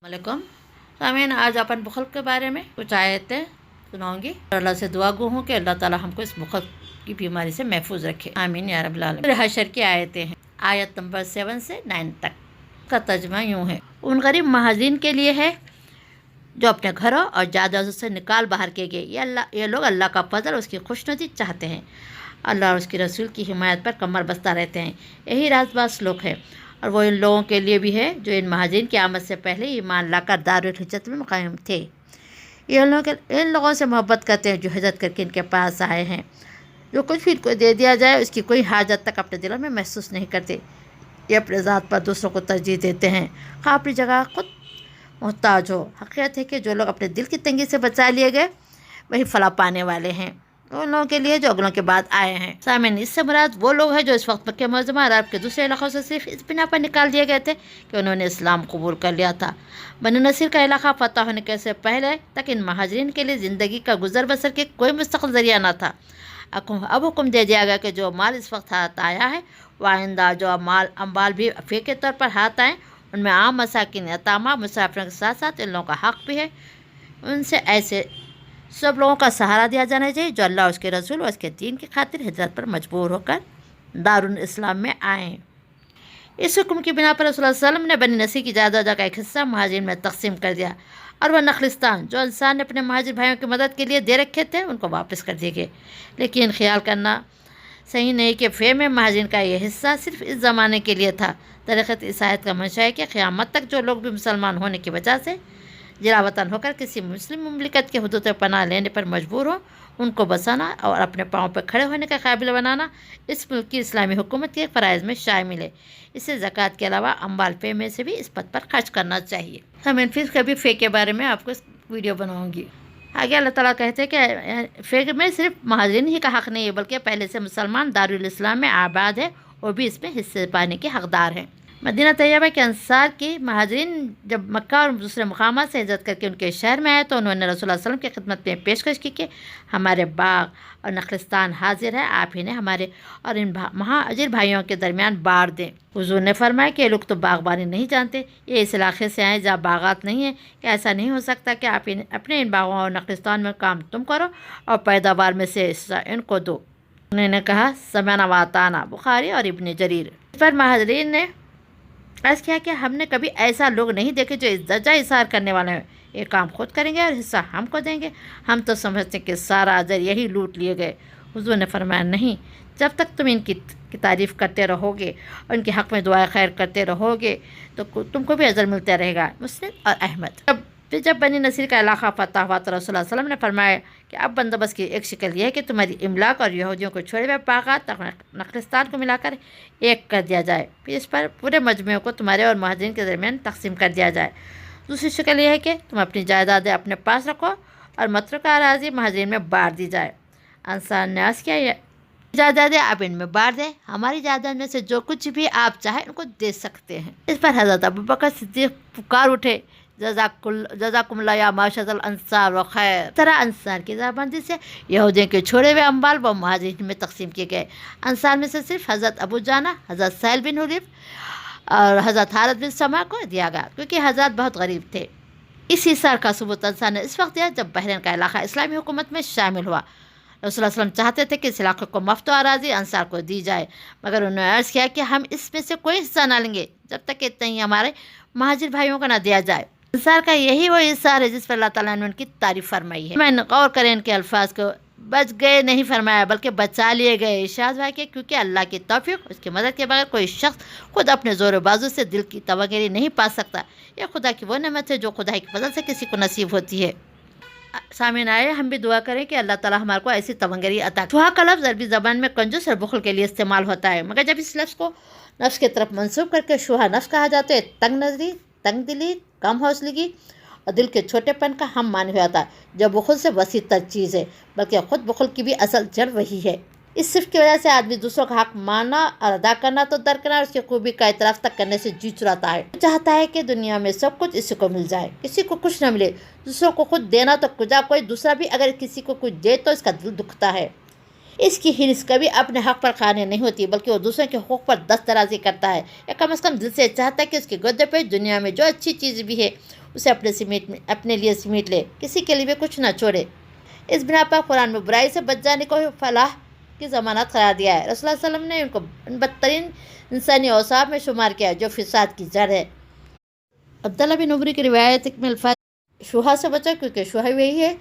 वालेकुम। सामीन, आज अपन बुखल के बारे में कुछ आयतें सुनाऊंगी और अल्लाह से दुआ गो हूँ कि अल्लाह ताला हमको इस बुखल की बीमारी से महफूज रखे, आमीन या रब्बिल आलमीन। हशर की आयतें हैं, आयत नंबर 7 से 9 तक का तर्जुमा यूँ है। उन गरीब महाजिन के लिए है जो अपने घरों और जायदादों से निकाल बाहर किए गए। ये लोग अल्लाह का फजल, उसकी खुशनुदी चाहते हैं। अल्लाह और उसके रसूल की हिमायत पर कमर बस्ता रहते हैं। यही राजबाज लोग हैं। और वो इन लोगों के लिए भी है जो इन महाजिन की आमद से पहले ईमान लाकर दारुल हिज्रत में मुक़ाम थे। ये इन लोगों से मोहब्बत करते हैं जो हिजरत करके इनके पास आए हैं। जो कुछ भी इनको दे दिया जाए उसकी कोई हाजत तक अपने दिलों में महसूस नहीं करते। ये अपने ज़ात पर दूसरों को तरजीह देते हैं, खा अपनी जगह खुद मोहताज हो। हकीकत है कि जो लोग अपने दिल की तंगी से बचा लिए गए वही फलाह पाने वाले हैं, उन लोगों के लिए जो अगलों के बाद आए हैं। सामीन, इससे मुराद वो लोग हैं जो इस वक्त मक्के मुअज़्ज़मा और अरब के दूसरे इलाक़ों से सिर्फ इस बिना पर निकाल दिए गए थे कि उन्होंने इस्लाम कबूल कर लिया था। बनी नसीर का इलाक़ा फ़तह होने के से पहले तक इन महाजरीन के लिए ज़िंदगी का गुजर बसर के कोई मुस्तक़िल ज़रिया न था। अब हुक्म दे दिया गया कि जो माल इस वक्त हाथ आया है वह आइंदा जो अम्बाल भी फ़ी के तौर पर हाथ आएँ उनमें आम मसाकिन, यतामा, मुसाफिरों के साथ साथ इन लोगों का हक़ भी है। उनसे ऐसे सब लोगों का सहारा दिया जाना चाहिए जो अल्लाह, उसके रसूल और उसके दीन की खातिर हिजरत पर मजबूर होकर दारुल इस्लाम में आए। इस हुक्म की बिना पर रसूलुल्लाह सल्लल्लाहु अलैहि वसल्लम ने बनी नसीर की जायदाद का एक हिस्सा महाजिर में तकसीम कर दिया और वह नखलिस्तान जो इंसान ने अपने महाजिर भाइयों की मदद के लिए दे रखे थे उनको वापस कर दिए गए। लेकिन ख्याल करना सही नहीं कि फ़े में महाजिर का यह हिस्सा सिर्फ इस ज़माने के लिए था। तरीक़त इस आयत का मंशा है कि क़यामत तक जो लोग भी मुसलमान होने की वजह से जिरावतन होकर किसी मुस्लिम मुमलिकत के हुदूद पर पनाह लेने पर मजबूर हो, उनको बसाना और अपने पाँव पर खड़े होने का काबिल बनाना इस मुल्क की इस्लामी हुकूमत के फ़राइज़ में शामिल है। इससे ज़कात के अलावा अम्बाल फ़े में से भी इस पद पर खर्च करना चाहिए। हम फिर कभी फ़े के बारे में आपको वीडियो बनाऊँगी। आगे अल्लाह ताला कहते हैं कि फ़े में सिर्फ महाजिन ही का हक़ नहीं है बल्कि पहले से मुसलमान दारुल इस्लाम में आबाद है और भी इसमें हिस्से पाने के हक़दार हैं। मदीना तैयबा के अंसार की महाजिन जब मक्का और दूसरे मुकामात से हिजरत करके उनके शहर में आए तो उन्होंने रसूलुल्लाह सल्लल्लाहु अलैहि वसल्लम की खिदमत में पेशकश की कि हमारे बाग और नखलिस्तान हाजिर है, आप ही ने हमारे और इन महाजिर भाइयों के दरमियान बाड़ दें। हुजूर ने फरमाया कि ये लोग तो बागबानी नहीं जानते, ये इस इलाके से आए जहाँ बागात नहीं है, कि ऐसा नहीं हो सकता कि आप अपने इन बागों और नखलिस्तान में काम तुम करो और पैदावार में से हिस्सा इनको दो। उन्होंने कहा समअना व अताना, बुखारी और इब्न जरीर। इस पर महाजिरीन ने अर्ज़ किया कि हमने कभी ऐसा लोग नहीं देखे जो इस दर्जा इसार करने वाले हैं, ये काम खुद करेंगे और हिस्सा हमको देंगे, हम तो समझते कि सारा अजर यही लूट लिए गए। हुज़ूर ने फरमाया नहीं, जब तक तुम इनकी तारीफ़ करते रहोगे और इनके हक़ में दुआ खैर करते रहोगे तो तुमको भी अजर मिलता रहेगा। मुस्लिम और अहमद। जब बनी नसीर का इलाक़ा फ़तह हुआ तो रसूलुल्लाह सल्लल्लाहु अलैहि वसल्लम ने फरमाया कि अब बंदोबस्त की एक शक्ल यह है कि तुम्हारी इमलाक और यहूदियों को छोड़े हुए बागात नखलिस्तान को मिलाकर एक कर दिया जाए, फिर इस पर पूरे मजमू को तुम्हारे और महाजिन के दरमियान तकसीम कर दिया जाए। दूसरी शक्ल यह है कि तुम अपनी जायदादें अपने पास रखो और मतरुका अराज़ी महाजिन में बांट दी जाए। अंसार ने अर्ज़ किया, जायदादें आप इनमें बांट दें, हमारी जायदाद में से जो कुछ भी आप चाहें उनको दे सकते हैं। इस पर हज़रत अबू बकर सिद्दीक़ पुकार उठे, जज़ाकुमुल्लाह या माशरल अंसार व खैर। तरह अंसार की ज़बानी से यहूदियों के छोड़े हुए अम्बाल व महाजिरीन में तकसीम किए गए। अंसार में से सिर्फ हज़रत अबू जाना, हज़रत सहल बिन हुरीफ और हज़रत हारिस बिन समा को दिया गया क्योंकि हज़रत बहुत गरीब थे। इस हिसार का सबूत अंसार ने इस वक्त दिया जब बहरीन का इलाका इस्लामी हुकूमत में शामिल हुआ। रसूलुल्लाह सल्लल्लाहु अलैहि वसल्लम चाहते थे कि इस इलाके को मफ्त अराज़ी अंसार को दी जाए, मगर उन्होंने अर्ज़ किया कि हम इसमें से कोई हिस्सा ना लेंगे जब तक कि इतना ही हमारे महाजिर भाइयों को ना दिया जाए। अंसार का यही वो हिस्सा है जिस पर अल्लाह ताला ने उनकी तारीफ़ फरमाई है। मैंने गौर करें इनके अल्फाज को, बच गए नहीं फरमाया बल्कि बचा लिए गए। इरशाद हुआ कि क्योंकि अल्लाह की तौफीक, उसकी मदद के बगैर कोई शख्स खुद अपने ज़ोर बाजू से दिल की तवक्कुल नहीं पा सकता। यह खुदा की वो नेमत है जो खुदा की फजल से किसी को नसीब होती है। सामीन, आए हम भी दुआ करें कि अल्लाह ताला हमारे को ऐसी तवंगरी अता। सुहा का लफ्ज़ अरबी ज़बान में कंजूस और बुखल के लिए इस्तेमाल होता है, मगर जब इस लफ्ज़ को नफ्स की तरफ मंसूब करके शुहा नफ्स कहा जाता है, तंग नज़री, तंग दिली, कम हौसलगी और दिल के छोटेपन का हम माने हुआ था, जब बुखल से वसी तर चीज़ है, बल्कि ख़ुद बुखल की भी असल जड़ वही है। इस सिफ़ की वजह से आदमी दूसरों का हक़ मानना और अदा करना तो दरकिनार, उसकी खूबी का इतराफ़ तक करने से जी चुराता है। चाहता है कि दुनिया में सब कुछ इसी को मिल जाए, किसी को कुछ न मिले। दूसरों को खुद देना तो कुछ, कोई दूसरा भी अगर किसी को कुछ दे तो इसका दिल दुखता है। اس کی حرص کبھی اپنے حق پر قائم نہیں ہوتی، بلکہ وہ دوسروں کے حقوق پر دست درازی کرتا ہے، یا کم از کم دل سے چاہتا ہے کہ اس کے گدے پہ دنیا میں جو اچھی چیز بھی ہے اسے اپنے لیے سمیٹ لے، کسی کے لیے بھی کچھ نہ چھوڑے۔ اس بنا پر قرآن میں برائی سے بچ جانے کو فلاح کی ضمانت قرار دیا ہے۔ رسول اللہ صلی اللہ علیہ وسلم نے ان کو بدترین انسانی اوصاف میں شمار کیا جو فساد کی جڑ ہے۔ عبداللہ بن عمر کی روایت میں الفاظ شبہ سے بچا، کیونکہ شبہ وہی ہے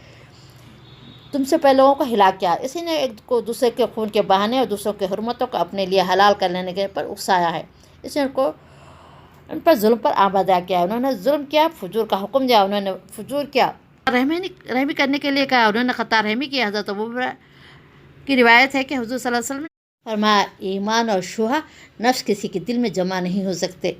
تم سے پہلے لوگوں کو ہلاک کیا، اسی نے ایک کو دوسرے کے خون کے بہانے اور دوسروں کے حرمتوں کو اپنے لیے حلال کر لینے کے پر اکسایا ہے۔ اس نے ان پر ظلم پر آمادہ کیا، انہوں نے ظلم کیا، فجور کا حکم دیا، انہوں نے فجور کیا، رحمی کرنے کے لیے کہا، انہوں نے خطا رحمی کی۔ حضرت ابو ہریرہ کی روایت ہے کہ حضور صلی اللہ علیہ وسلم نے فرمایا ایمان اور شبہ نفس کسی کے دل میں جمع نہیں ہو سکتے۔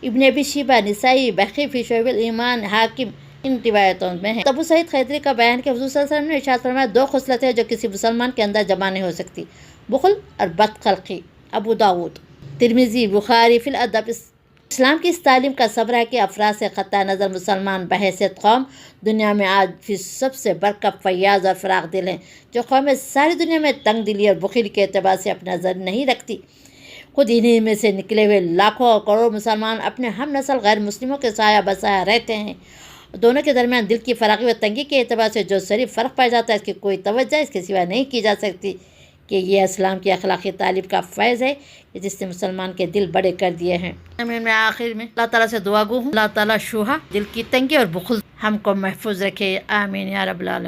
ابن ابی شیبہ، نسائی، بحقی فی شعب الایمان، حاکم ان روایتوں میں ہے۔ ابو سعید خدری کا بیان کہ حضور صلی اللہ علیہ وسلم نے ارشاد فرمایا 2 خصلتیں جو کسی مسلمان کے اندر جمع نہیں ہو سکتی، بخل اور بد خلقی۔ ابو داؤد، ترمذی، بخاری فی الادب۔ اسلام کی اس تعلیم کا صبر ہے کہ افراد سے قطع نظر مسلمان بحیثیت قوم دنیا میں آج بھی سب سے برکب، فیاض اور فراغ دل ہیں۔ جو قومیں ساری دنیا میں تنگ دلی اور بخیلی کے اعتبار سے اپنا نظر نہیں رکھتی، خود انہی میں سے نکلے ہوئے لاکھوں اور کروڑوں مسلمان اپنے ہم نسل غیر مسلموں کے سایہ بسایہ رہتے ہیں۔ دونوں کے درمیان دل کی فراغی و تنگی کے اعتبار سے جو صریح فرق پایا جاتا ہے، اس کی کوئی توجہ اس کے سوا نہیں کی جا سکتی کہ یہ اسلام کی اخلاقی تعلیم کا فیض ہے کہ جس نے مسلمان کے دل بڑے کر دیے ہیں۔ میں آخر میں اللہ تعالیٰ سے دعا گو ہوں، اللہ تعالیٰ شبہ، دل کی تنگی اور بخل ہم کو محفوظ رکھے، آمین یا رب العالمین۔